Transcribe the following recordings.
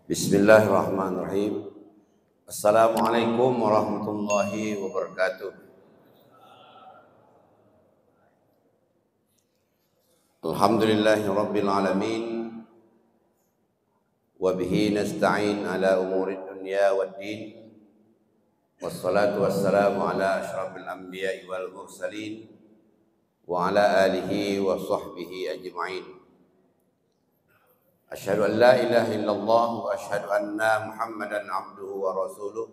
Bismillahirrahmanirrahim. Assalamualaikum warahmatullahi wabarakatuh. Alhamdulillahi rabbil alamin. Wa bihi nasta'in ala umuri dunya waddin. Wassalatu wassalamu ala asyrafil anbiya'i wal mursalin wa ala alihi wa sahbihi ajma'in. Asyhadu an la ilaha illallah wa asyhadu anna Muhammadan abduhu wa rasuluh.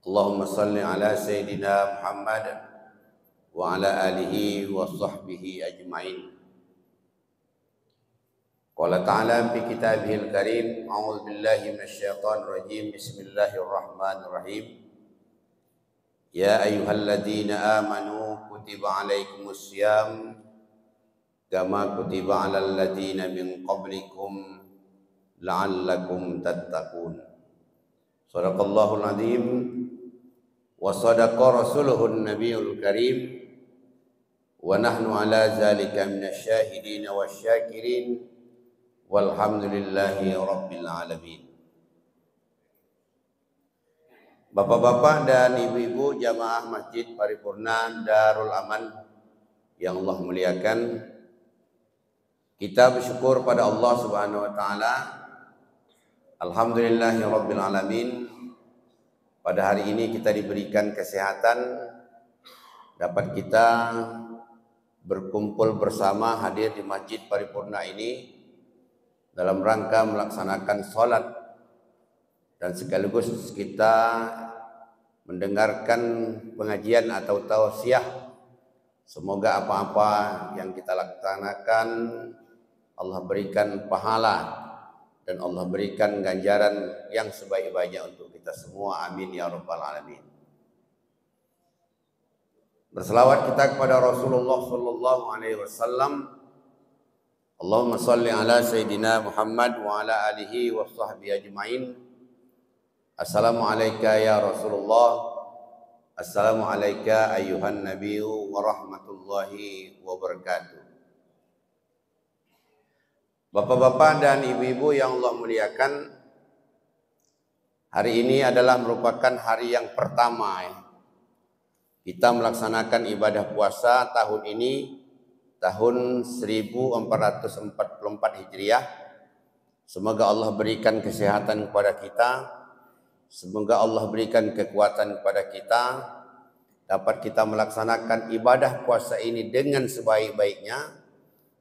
Allahumma salli ala sayyidina Muhammad wa ala alihi wa sahbihi ajma'in. Qala ta'ala fi kitabihil karim, a'udzu billahi minasyaitonir rajim. Bismillahirrahmanirrahim. Ya ayyuhalladzina amanu kutiba alaikumus syiyam kama kutiba alal ladzina min qablikum la'allakum tattaqun. Shadaqallahul azim wa sadaqa rasuluhun nabiyul karim wa nahnu ala zalika minasyahidin wasyakirin walhamdulillahi rabbil alamin. Bapak-bapak dan ibu-ibu jamaah Masjid Paripurna Darul Aman yang Allah muliakan, kita bersyukur pada Allah Subhanahu wa taala. Alhamdulillahi rabbil alamin. Pada hari ini kita diberikan kesehatan, dapat kita berkumpul bersama hadir di Masjid Paripurna ini dalam rangka melaksanakan sholat dan sekaligus kita mendengarkan pengajian atau tausiah. Semoga apa-apa yang kita laksanakan Allah berikan pahala dan Allah berikan ganjaran yang sebaik-baiknya untuk kita semua. Amin ya rabbal alamin. Berselawat kita kepada Rasulullah sallallahu alaihi wasallam. Allahumma salli ala sayyidina Muhammad wa ala alihi wa sahbihi ajma'in. Assalamu alayka ya Rasulullah. Assalamu alayka ayyuhan nabiyyu wa rahmatullahi wa barakatuh. Bapak-bapak dan ibu-ibu yang Allah muliakan, hari ini adalah merupakan hari yang pertama kita melaksanakan ibadah puasa tahun ini, tahun 1444 Hijriah. Semoga Allah berikan kesehatan kepada kita, semoga Allah berikan kekuatan kepada kita, dapat kita melaksanakan ibadah puasa ini dengan sebaik-baiknya,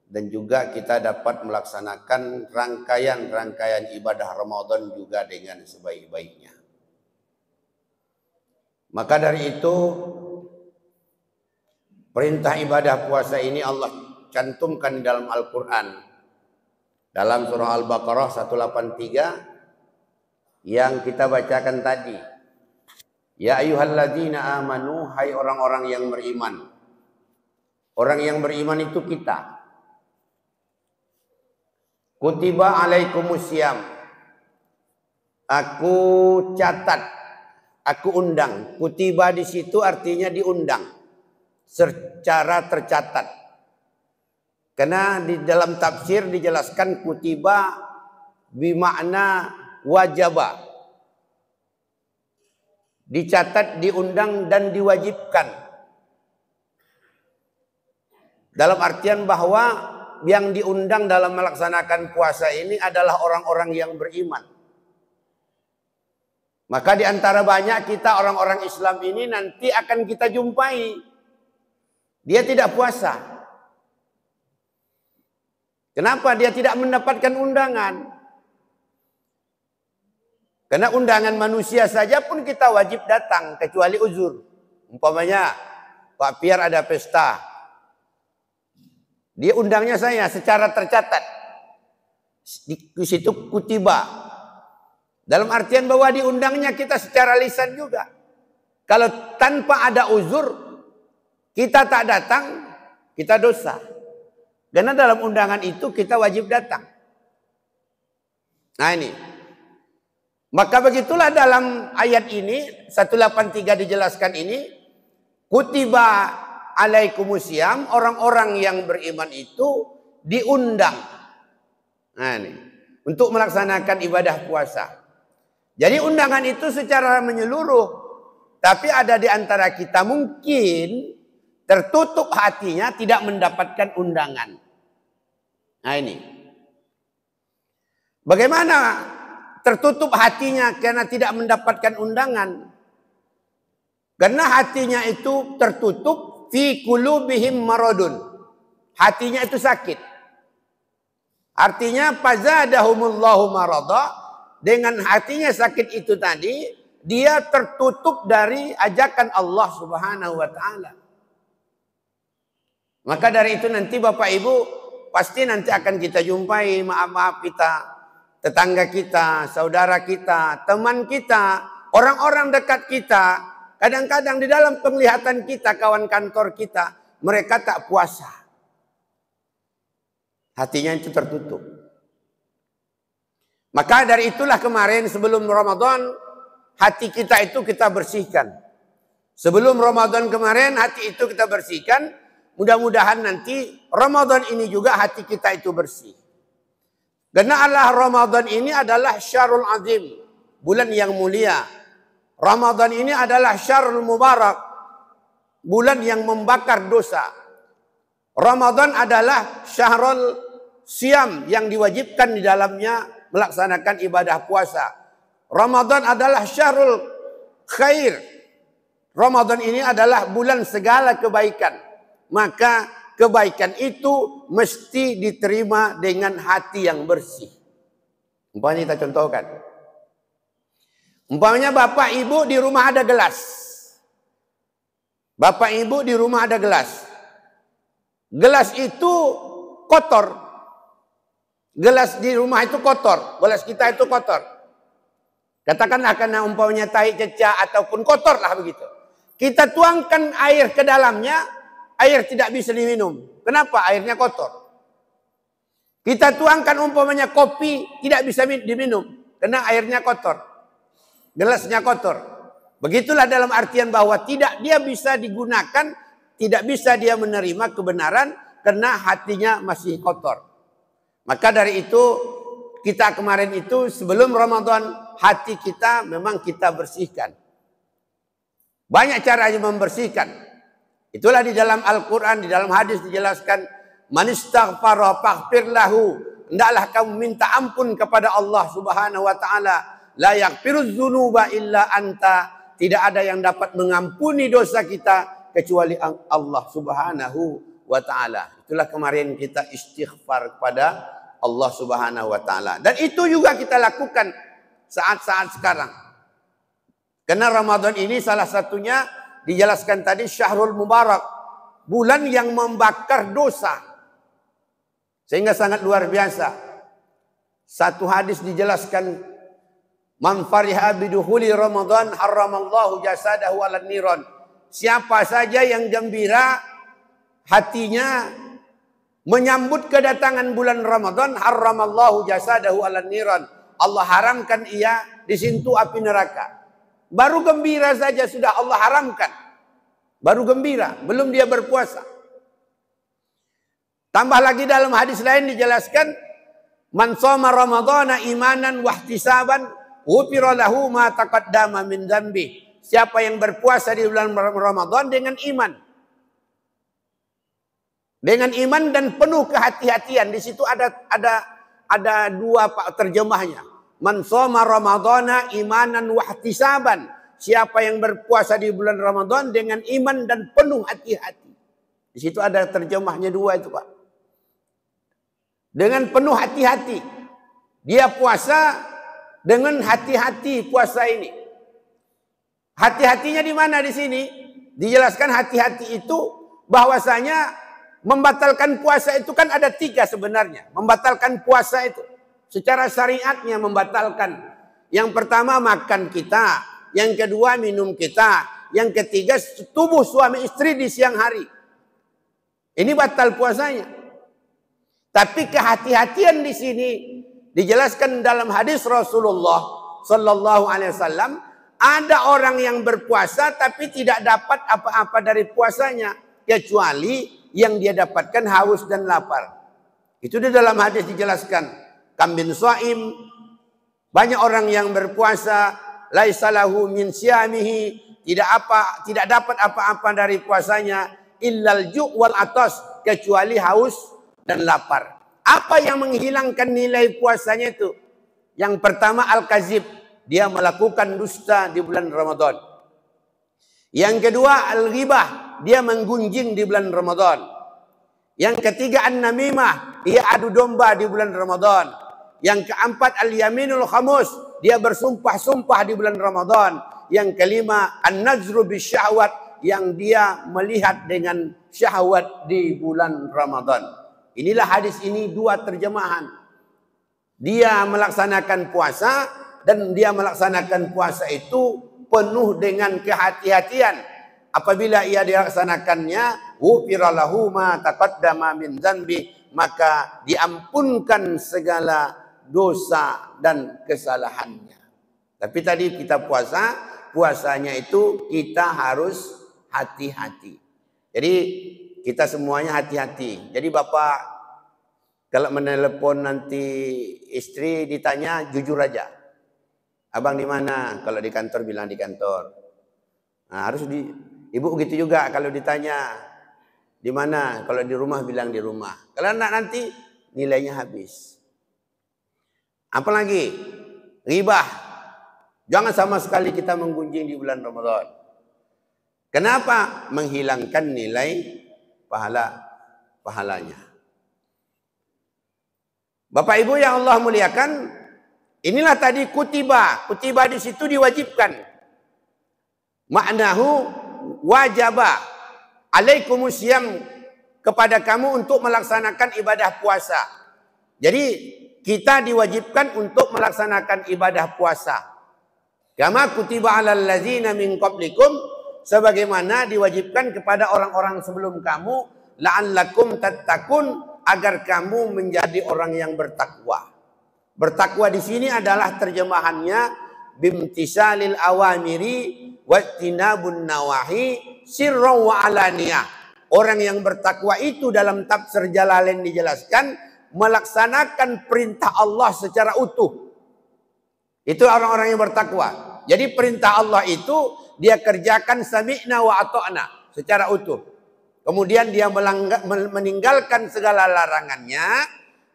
dan juga kita dapat melaksanakan rangkaian-rangkaian ibadah Ramadan juga dengan sebaik-baiknya. Maka dari itu, perintah ibadah puasa ini Allah cantumkan dalam Al-Quran. Dalam surah Al-Baqarah 183 yang kita bacakan tadi. Ya ayyuhalladzina amanu, hai orang-orang yang beriman. Orang yang beriman itu kita. Kutiba alaikumusiyam. Aku catat, aku undang. Kutiba di situ artinya diundang secara tercatat. Karena di dalam tafsir dijelaskan kutiba bimakna wajaba. Dicatat, diundang dan diwajibkan. Dalam artian bahwa yang diundang dalam melaksanakan puasa ini adalah orang-orang yang beriman. Maka di antara banyak kita orang-orang Islam ini nanti akan kita jumpai dia tidak puasa. Kenapa dia tidak mendapatkan undangan? Karena undangan manusia saja pun kita wajib datang kecuali uzur. Umpamanya Pak Piar ada pesta, dia undangnya saya secara tercatat. Di situ kutiba. Dalam artian bahwa diundangnya kita secara lisan juga. Kalau tanpa ada uzur, kita tak datang, kita dosa. Karena dalam undangan itu kita wajib datang. Nah ini. Maka begitulah dalam ayat ini, 183 dijelaskan ini, kutiba alaikumusiyam, orang-orang yang beriman itu diundang. Nah ini. untuk melaksanakan ibadah puasa. Jadi undangan itu secara menyeluruh, tapi ada di antara kita mungkin tertutup hatinya tidak mendapatkan undangan. Nah ini. Bagaimana tertutup hatinya karena tidak mendapatkan undangan? Karena hatinya itu tertutup, fi qulubihim maradun. Hatinya itu sakit. Artinya fazadahumullahu marada. Dengan hatinya sakit itu tadi, dia tertutup dari ajakan Allah Subhanahu wa taala. Maka dari itu nanti Bapak Ibu pasti nanti akan kita jumpai maaf-maaf kita, tetangga kita, saudara kita, teman kita, orang-orang dekat kita. Kadang-kadang di dalam penglihatan kita, kawan kantor kita, mereka tak puasa. Hatinya itu tertutup. Maka dari itulah kemarin sebelum Ramadan, hati kita itu kita bersihkan. Sebelum Ramadan kemarin, hati itu kita bersihkan. Mudah-mudahan nanti Ramadan ini juga hati kita itu bersih. Karena Allah Ramadan ini adalah syahrul azim, bulan yang mulia. Ramadan ini adalah syahrul mubarak, bulan yang membakar dosa. Ramadan adalah syahrul siam yang diwajibkan di dalamnya melaksanakan ibadah puasa. Ramadan adalah syahrul khair. Ramadan ini adalah bulan segala kebaikan. Maka kebaikan itu mesti diterima dengan hati yang bersih. Umpamanya kita contohkan. Umpamanya bapak ibu di rumah ada gelas. Bapak ibu di rumah ada gelas. Gelas itu kotor. Gelas di rumah itu kotor. Gelas kita itu kotor. Katakanlah karena umpamanya tahi cecah ataupun kotor lah begitu. Kita tuangkan air ke dalamnya. Air tidak bisa diminum. Kenapa? Airnya kotor. Kita tuangkan umpamanya kopi, tidak bisa diminum. Karena airnya kotor. Gelasnya kotor. Begitulah dalam artian bahwa tidak dia bisa digunakan, tidak bisa dia menerima kebenaran, karena hatinya masih kotor. Maka dari itu, kita kemarin itu sebelum Ramadan, hati kita memang kita bersihkan. Banyak caranya membersihkan. Itulah di dalam Al-Quran, di dalam hadis dijelaskan, man istaghfara faghfir lahu. Hendaklah kamu minta ampun kepada Allah Subhanahu wa taala. La yaghfiruz dzunuba illa anta. Tidak ada yang dapat mengampuni dosa kita kecuali Allah Subhanahu wa taala. Itulah kemarin kita istighfar kepada Allah Subhanahu wa taala. Dan itu juga kita lakukan saat-saat sekarang. Karena Ramadan ini salah satunya dijelaskan tadi Syahrul Mubarak, bulan yang membakar dosa. Sehingga sangat luar biasa. Satu hadis dijelaskan, man fariha bidukhuli Ramadan harramallahu jasadahu 'alan niran. Siapa saja yang gembira hatinya menyambut kedatangan bulan Ramadan, harramallahu jasadahu 'alan niran. Allah haramkan ia disentuh api neraka. Baru gembira saja sudah Allah haramkan. Baru gembira, belum dia berpuasa. Tambah lagi dalam hadis lain dijelaskan, man shoma ramadhana imanan wahtisaban ghufira lahu ma taqaddama min dzambi. Siapa yang berpuasa di bulan Ramadan dengan iman. Dengan iman dan penuh kehati-hatian. Di situ ada dua terjemahnya. Man shoma ramadhana imanan wahtisaban. Siapa yang berpuasa di bulan Ramadan dengan iman dan penuh hati-hati. Di situ ada terjemahnya dua itu, Pak. Dengan penuh hati-hati. Dia puasa dengan hati-hati puasa ini. Hati-hatinya di mana di sini? Dijelaskan hati-hati itu bahwasanya membatalkan puasa itu kan ada tiga sebenarnya. Membatalkan puasa itu. Secara syariatnya membatalkan. Yang pertama makan kita. Yang kedua minum kita. Yang ketiga tubuh suami istri di siang hari. Ini batal puasanya. Tapi kehati-hatian di sini dijelaskan dalam hadis Rasulullah Sallallahu Alaihi Wasallam. Ada orang yang berpuasa tapi tidak dapat apa-apa dari puasanya. Kecuali yang dia dapatkan haus dan lapar. Itu di dalam hadis dijelaskan. kam bin shaim. Banyak orang yang berpuasa laisa lahu min siyamihi, tidak dapat apa-apa dari puasanya illal ju' wal atas, kecuali haus dan lapar. Apa yang menghilangkan nilai puasanya itu? Yang pertama al-kazib, dia melakukan dusta di bulan Ramadan. Yang kedua al-ghibah, dia menggunjing di bulan Ramadan. Yang ketiga an-namimah, dia adu domba di bulan Ramadan. Yang keempat al-yaminul khamus, dia bersumpah-sumpah di bulan Ramadan. Yang kelima an-nazru bisyahwat, yang dia melihat dengan syahwat di bulan Ramadan. Inilah hadis ini dua terjemahan. Dia melaksanakan puasa dan dia melaksanakan puasa itu penuh dengan kehati-hatian. Apabila ia dilaksanakannya, ghufira lahu ma taqaddama min dzanbi, maka diampunkan segala dosa dan kesalahannya. Tapi tadi kita puasanya itu kita harus hati-hati. Jadi kita semuanya hati-hati. Jadi bapak kalau menelepon nanti istri ditanya jujur aja. Abang di mana? Kalau di kantor bilang di kantor. Nah, ibu gitu juga kalau ditanya di mana? Kalau di rumah bilang di rumah. Kalau anak nanti nilainya habis. Apalagi ghibah. Jangan sama sekali kita menggunjing di bulan Ramadan. Kenapa? Menghilangkan nilai pahalanya. Bapak Ibu yang Allah muliakan, inilah tadi kutiba. Kutiba di situ diwajibkan. Maknahu wajaba alaikumus syiyam, kepada kamu untuk melaksanakan ibadah puasa. Jadi kita diwajibkan untuk melaksanakan ibadah puasa. Kama kutiba 'alal ladzina min qablikum, sebagaimana diwajibkan kepada orang-orang sebelum kamu, la'allakum tattaqun, agar kamu menjadi orang yang bertakwa. Bertakwa di sini adalah terjemahannya bimtisalil awamiri wattinabun nawahi sirran wa alaniyah. Orang yang bertakwa itu dalam tafsir Jalalain dijelaskan melaksanakan perintah Allah secara utuh. Itu orang-orang yang bertakwa. Jadi perintah Allah itu dia kerjakan sami'na wa ata'na secara utuh. Kemudian dia meninggalkan segala larangannya,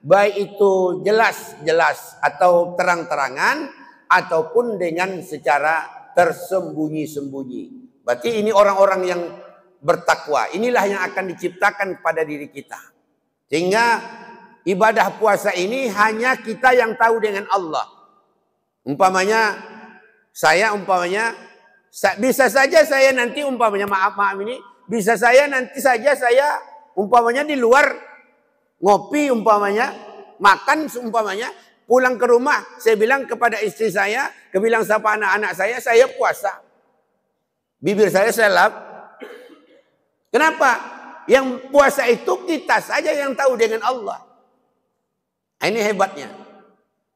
baik itu jelas-jelas atau terang-terangan ataupun dengan secara tersembunyi-sembunyi. Berarti ini orang-orang yang bertakwa. Inilah yang akan diciptakan kepada diri kita. Sehingga ibadah puasa ini hanya kita yang tahu dengan Allah. Bisa saja saya nanti maaf ini, bisa saya nanti saja saya umpamanya di luar ngopi makan pulang ke rumah saya bilang kepada istri saya, bilang sama anak-anak saya puasa. Bibir saya lap. Kenapa? Yang puasa itu kita saja yang tahu dengan Allah. Ini hebatnya.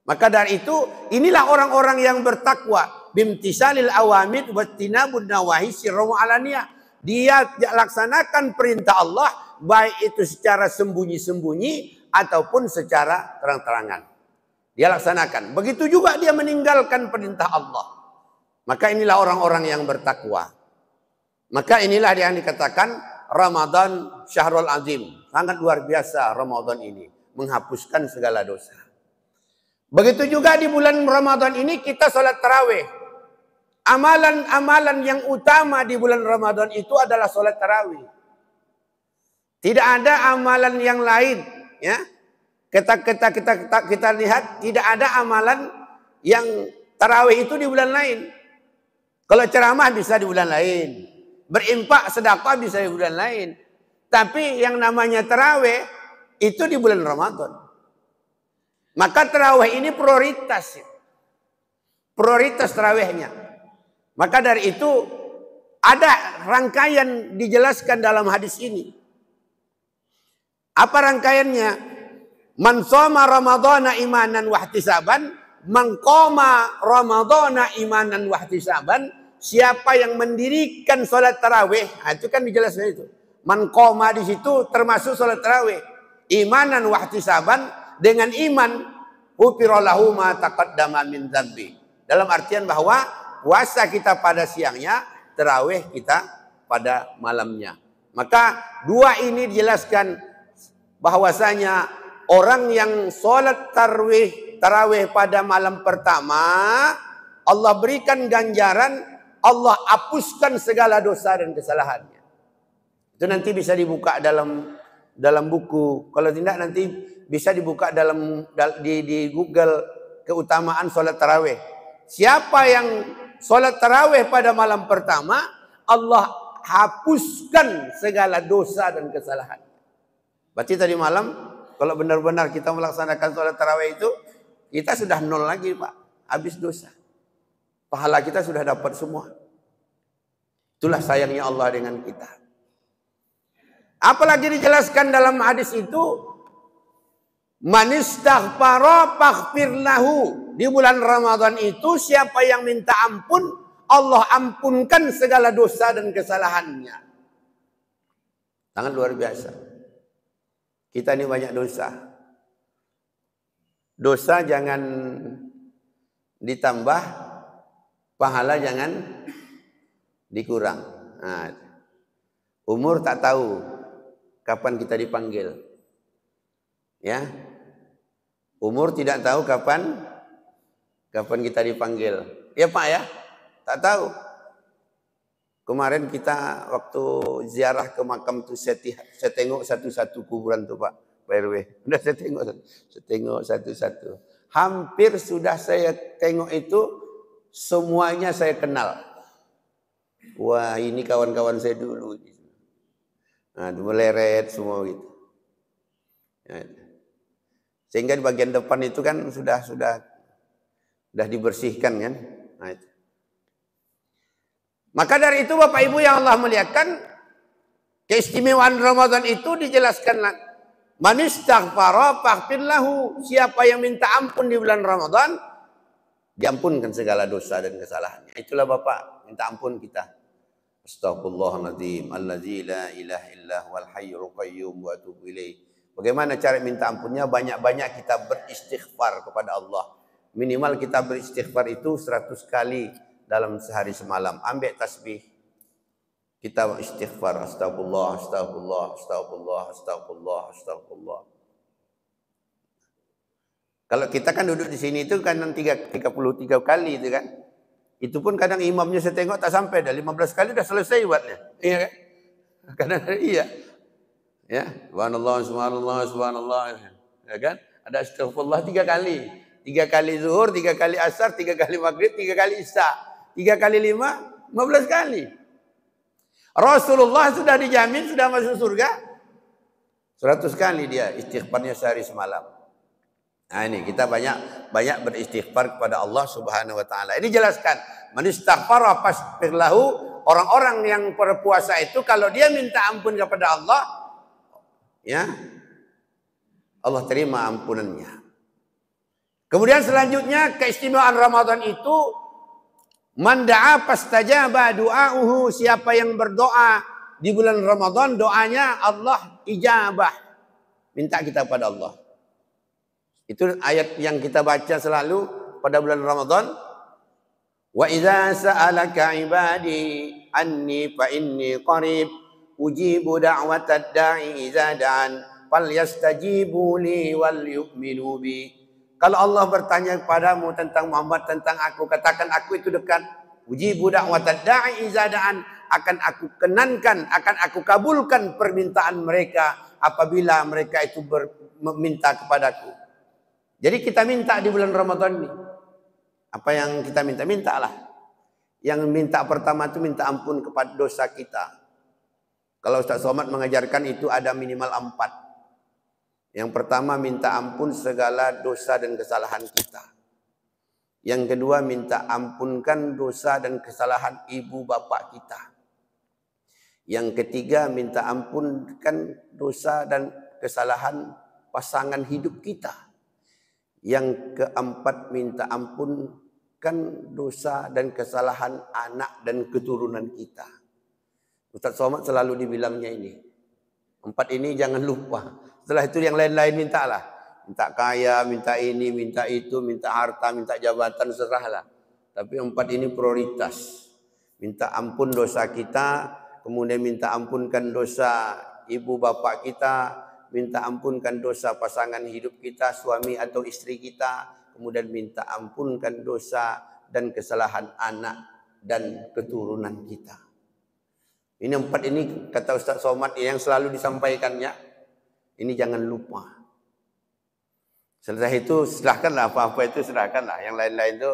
Maka dari itu inilah orang-orang yang bertakwa. Bimtisalil awamid wattinabun nawahi sirran wa alaniyah. Dia laksanakan perintah Allah baik itu secara sembunyi-sembunyi ataupun secara terang-terangan. Dia laksanakan. Begitu juga dia meninggalkan perintah Allah. Maka inilah orang-orang yang bertakwa. Maka inilah yang dikatakan Ramadan Syahrul Azim. Sangat luar biasa Ramadan ini. Menghapuskan segala dosa. Begitu juga di bulan Ramadan ini kita sholat tarawih. Amalan-amalan yang utama di bulan Ramadan itu adalah sholat tarawih. Tidak ada amalan yang lain. Ya, kita lihat tidak ada amalan yang tarawih itu di bulan lain. Kalau ceramah bisa di bulan lain. Berimpak sedekah bisa di bulan lain. Tapi yang namanya tarawih itu di bulan Ramadan. Maka tarawih ini prioritas. Prioritas tarawihnya. Maka dari itu ada rangkaian dijelaskan dalam hadis ini. Apa rangkaiannya? Man shoma ramadhana imanan wa ihtisaban, man qama ramadhana imanan wa ihtisaban. Siapa yang mendirikan salat tarawih, itu kan dijelaskan itu. Man qama di situ termasuk salat tarawih. Imanan wa ihtisaban, dengan iman ghufira lahu ma taqaddama min dzambi. Dalam artian bahwa puasa kita pada siangnya, tarawih kita pada malamnya. Maka dua ini dijelaskan bahwasanya orang yang sholat tarawih pada malam pertama, Allah berikan ganjaran, Allah hapuskan segala dosa dan kesalahannya. Itu nanti bisa dibuka dalam buku. Kalau tidak nanti bisa dibuka di Google keutamaan sholat tarawih. Siapa yang sholat tarawih pada malam pertama, Allah hapuskan segala dosa dan kesalahan. Berarti tadi malam, kalau benar-benar kita melaksanakan sholat tarawih itu, kita sudah nol lagi Pak. Habis dosa. Pahala kita sudah dapat semua. Itulah sayangnya Allah dengan kita. Apalagi dijelaskan dalam hadis itu, man istaghfara faghfir lahu. Di bulan Ramadan itu siapa yang minta ampun, Allah ampunkan segala dosa dan kesalahannya. Sangat luar biasa. Kita ini banyak dosa. Dosa jangan ditambah, pahala jangan dikurang. Nah, umur tak tahu kapan kita dipanggil. Ya. Umur tidak tahu kapan kita dipanggil. Ya Pak ya? Tak tahu. Kemarin kita waktu ziarah ke makam tuh saya tengok satu-satu kuburan tuh Pak RW. Udah saya tengok satu-satu. Hampir sudah saya tengok itu semuanya saya kenal. Wah, ini kawan-kawan saya dulu. Nah, meleret semua gitu. Ya. Sehingga di bagian depan itu kan sudah dibersihkan kan. Nah, itu. Maka dari itu Bapak Ibu yang Allah muliakan, keistimewaan Ramadan itu dijelaskan. Man istaghfara faghfir lahu. Siapa yang minta ampun di bulan Ramadan, diampunkan segala dosa dan kesalahannya. Itulah Bapak, minta ampun kita. Astaghfirullahaladzim allazi la ilaha illa huwal hayyul qayyum wa atubu ilaih. Bagaimana cara minta ampunnya? Banyak-banyak kita beristighfar kepada Allah. Minimal kita beristighfar itu 100 kali dalam sehari semalam. Ambil tasbih, kita istighfar, astagfirullah, astagfirullah, astagfirullah, astagfirullah, astagfirullah. Kalau kita kan duduk di sini itu kan 33 kali itu kan. Itu pun kadang imamnya saya tengok tak sampai dah 15 kali dah selesai buatnya. Iya kan? Kadang iya. Ya, subhanallah, subhanallah, subhanallah. Ya kan? Ada astagfirullah 3 kali. 3 kali zuhur, 3 kali asar, 3 kali maghrib, 3 kali isya. 3 kali 5, 15 kali. Rasulullah sudah dijamin sudah masuk surga. 100 kali dia istighfarnya sehari semalam. Nah ini kita banyak beristighfar kepada Allah Subhanahu wa taala. Ini jelaskan, man istaghfara faghfir lahu, orang-orang yang berpuasa itu kalau dia minta ampun kepada Allah, ya, Allah terima ampunannya. Kemudian selanjutnya keistimewaan Ramadan itu, man da'a fastajaba du'auhu, siapa yang berdoa di bulan Ramadan doanya Allah ijabah. Minta kita pada Allah. Itu ayat yang kita baca selalu pada bulan Ramadan. Wa idza sa'alaka ibadi anni fa inni qarib ujibu da'watad da'i idza da'an falyastajibu li wal yu'minu bi. Kalau Allah bertanya kepadamu tentang Muhammad, tentang aku, katakan aku itu dekat. Ujibu da'watad da'i idza da'an, akan aku kenankan, akan aku kabulkan permintaan mereka apabila mereka itu meminta kepadaku. Jadi kita minta di bulan Ramadan ini. Apa yang kita minta? Mintalah. Yang minta pertama itu minta ampun kepada dosa kita. Kalau Ustaz Somad mengajarkan itu ada minimal 4. Yang pertama minta ampun segala dosa dan kesalahan kita. Yang kedua minta ampunkan dosa dan kesalahan ibu bapak kita. Yang ketiga minta ampunkan dosa dan kesalahan pasangan hidup kita. Yang keempat minta ampunkan dosa dan kesalahan anak dan keturunan kita. Ustaz Somad selalu dibilangnya ini. 4 ini jangan lupa. Setelah itu yang lain-lain mintalah. minta kaya, minta ini, minta itu, minta harta, minta jabatan, serahlah. Tapi 4 ini prioritas. Minta ampun dosa kita, kemudian minta ampunkan dosa ibu bapak kita, minta ampunkan dosa pasangan hidup kita, suami atau istri kita, kemudian minta ampunkan dosa dan kesalahan anak dan keturunan kita. Ini 4 ini kata Ustaz Somad yang selalu disampaikannya. Ini jangan lupa. Setelah itu silahkanlah, apa-apa itu silahkanlah. Yang lain-lain itu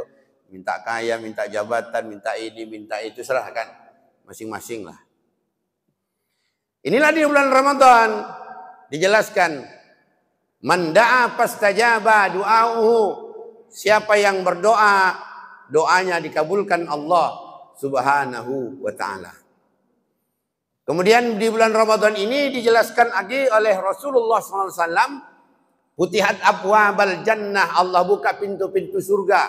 minta kaya, minta jabatan, minta ini, minta itu, serahkan masing-masing lah. Inilah di bulan Ramadan dijelaskan, man da'a fastajaba du'auhu, siapa yang berdoa, doanya dikabulkan Allah Subhanahu wa taala. Kemudian di bulan Ramadan ini dijelaskan lagi oleh Rasulullah SAW, Futihat abwabal jannah, Allah buka pintu-pintu surga.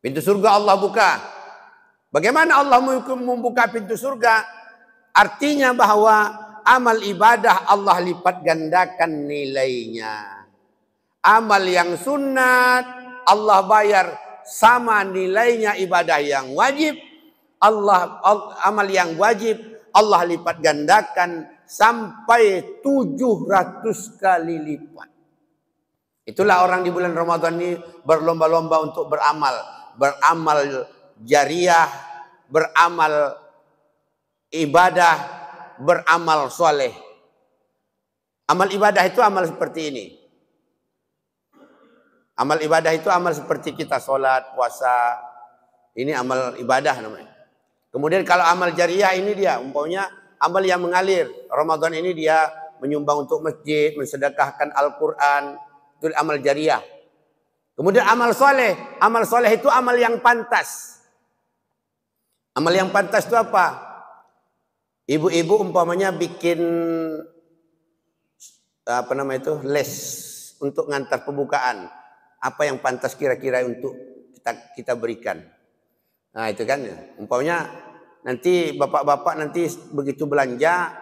Pintu surga Allah buka. Bagaimana Allah membuka pintu surga? Artinya bahwa amal ibadah Allah lipat gandakan nilainya. Amal yang sunat Allah bayar sama nilainya ibadah yang wajib. Amal yang wajib Allah lipat gandakan sampai 700 kali lipat. Itulah orang di bulan Ramadan ini berlomba-lomba untuk beramal. Beramal jariah, beramal ibadah, beramal soleh. Amal ibadah itu amal seperti ini. Amal ibadah itu amal seperti kita sholat, puasa. Ini amal ibadah namanya. Kemudian kalau amal jariah ini dia, umpamanya amal yang mengalir. Ramadan ini dia menyumbang untuk masjid, mensedekahkan Al-Quran. Itu amal jariah. Kemudian amal soleh. Amal soleh itu amal yang pantas. Amal yang pantas itu apa? Ibu-ibu umpamanya bikin les untuk ngantar pembukaan. Apa yang pantas kira-kira untuk kita berikan. Nah itu kan. Umpamanya nanti bapak-bapak nanti begitu belanja,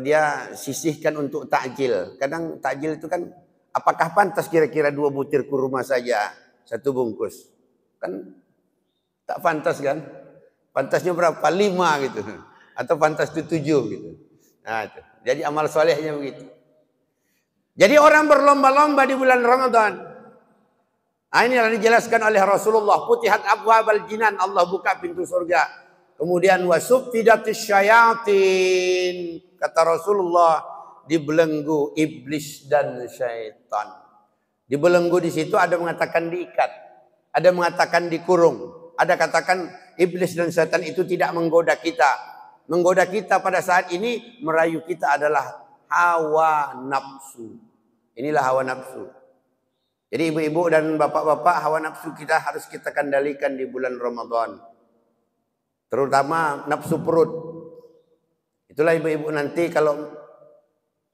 dia sisihkan untuk takjil. Kadang takjil itu kan, apakah pantas kira-kira 2 butir kurma saja, 1 bungkus? Kan tak pantas kan? Pantasnya berapa? 5 gitu. Atau pantas itu 7 gitu. Nah itu. Jadi amal solehnya begitu. Jadi orang berlomba-lomba di bulan Ramadan. Nah, ini yang dijelaskan oleh Rasulullah. Futihat abwabal jinan, Allah buka pintu surga. Kemudian wasuffidatis syayatin, kata Rasulullah, dibelenggu iblis dan syaitan. Dibelenggu di situ ada mengatakan diikat, ada mengatakan dikurung, ada katakan iblis dan syaitan itu tidak menggoda kita. Menggoda kita pada saat ini, merayu kita adalah hawa nafsu. Inilah hawa nafsu. Jadi ibu-ibu dan bapak-bapak, hawa nafsu kita harus kita kendalikan di bulan Ramadan. Terutama nafsu perut. Itulah ibu-ibu nanti kalau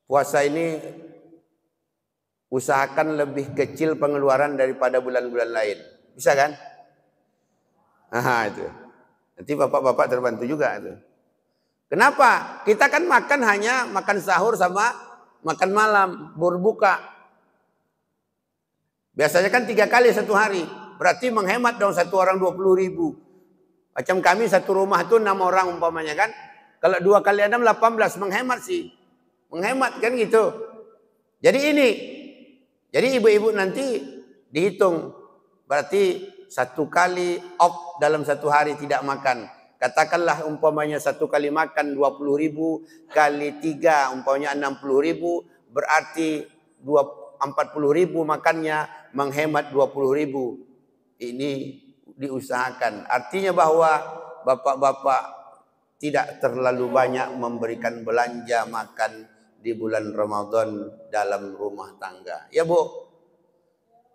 puasa ini usahakan lebih kecil pengeluaran daripada bulan-bulan lain. Bisa kan? Nah itu. Nanti bapak-bapak terbantu juga itu. Kenapa? Kita kan makan hanya makan sahur sama makan malam, berbuka. Biasanya kan 3 kali 1 hari. Berarti menghemat dong 1 orang 20.000. Macam kami satu rumah itu 6 orang umpamanya kan. Kalau 2 kali 6 18, menghemat sih. Menghemat kan gitu. Jadi ini. Jadi ibu-ibu nanti dihitung. Berarti 1 kali off dalam 1 hari tidak makan. Katakanlah umpamanya 1 kali makan 20.000 kali 3 umpamanya 60.000. Berarti 40.000 makannya, menghemat 20.000. Ini diusahakan. Artinya bahwa bapak-bapak tidak terlalu banyak memberikan belanja makan di bulan Ramadan dalam rumah tangga. Ya Bu?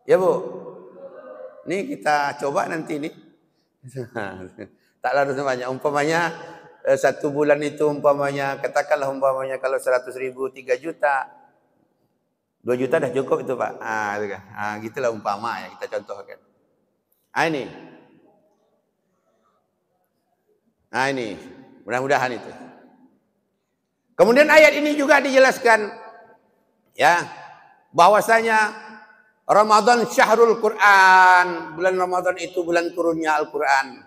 Ya Bu? Ini kita coba nanti nih. Tak harus banyak. Umpamanya 1 bulan itu umpamanya, katakanlah umpamanya kalau 100.000 3 juta. 2 juta dah cukup itu Pak. Itu kan. Gitulah umpama ya kita contohkan. Ini. Nah ini, mudah-mudahan itu. Kemudian ayat ini juga dijelaskan, ya, bahwasanya Ramadan syahrul Quran, bulan Ramadan itu bulan turunnya Al-Quran.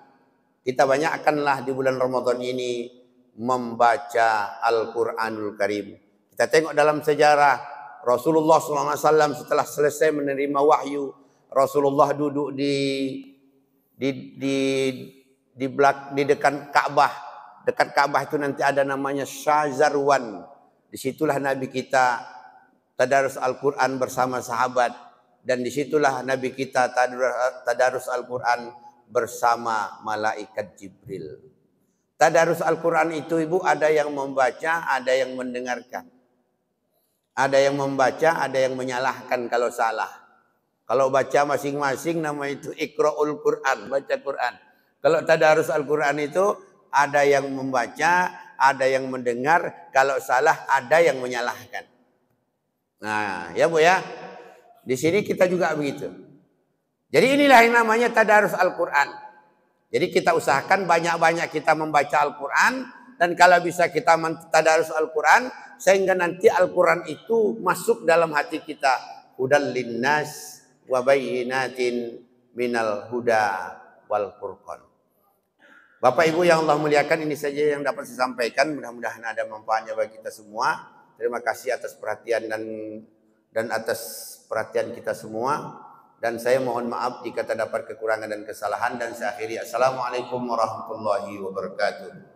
Kita banyakkanlah di bulan Ramadan ini membaca Al-Quranul Karim. Kita tengok dalam sejarah Rasulullah SAW setelah selesai menerima wahyu, Rasulullah duduk di dekat Ka'bah. Dekat Ka'bah itu nanti ada namanya Syazarwan. Disitulah Nabi kita tadarus Al-Quran bersama sahabat. Dan disitulah Nabi kita tadarus Al-Quran bersama malaikat Jibril. Tadarus Al-Quran itu ibu ada yang membaca, ada yang mendengarkan. Ada yang membaca, ada yang menyalahkan kalau salah. Kalau baca masing-masing nama itu Iqra'ul Quran, baca Quran. Kalau tadarus Al-Quran itu ada yang membaca, ada yang mendengar, kalau salah ada yang menyalahkan. Nah, ya Bu ya. Di sini kita juga begitu. Jadi inilah yang namanya tadarus Al-Quran. Jadi kita usahakan banyak-banyak kita membaca Al-Quran. Dan kalau bisa kita tadarus Al-Quran. Sehingga nanti Al-Quran itu masuk dalam hati kita. Hudal linnas wa bayyinatin minal huda wal furqan. Bapak Ibu yang Allah muliakan, ini saja yang dapat saya sampaikan. Mudah-mudahan ada manfaatnya bagi kita semua. Terima kasih atas perhatian dan atas perhatian kita semua, dan saya mohon maaf jika terdapat kekurangan dan kesalahan, dan saya akhiri. Assalamualaikum warahmatullahi wabarakatuh.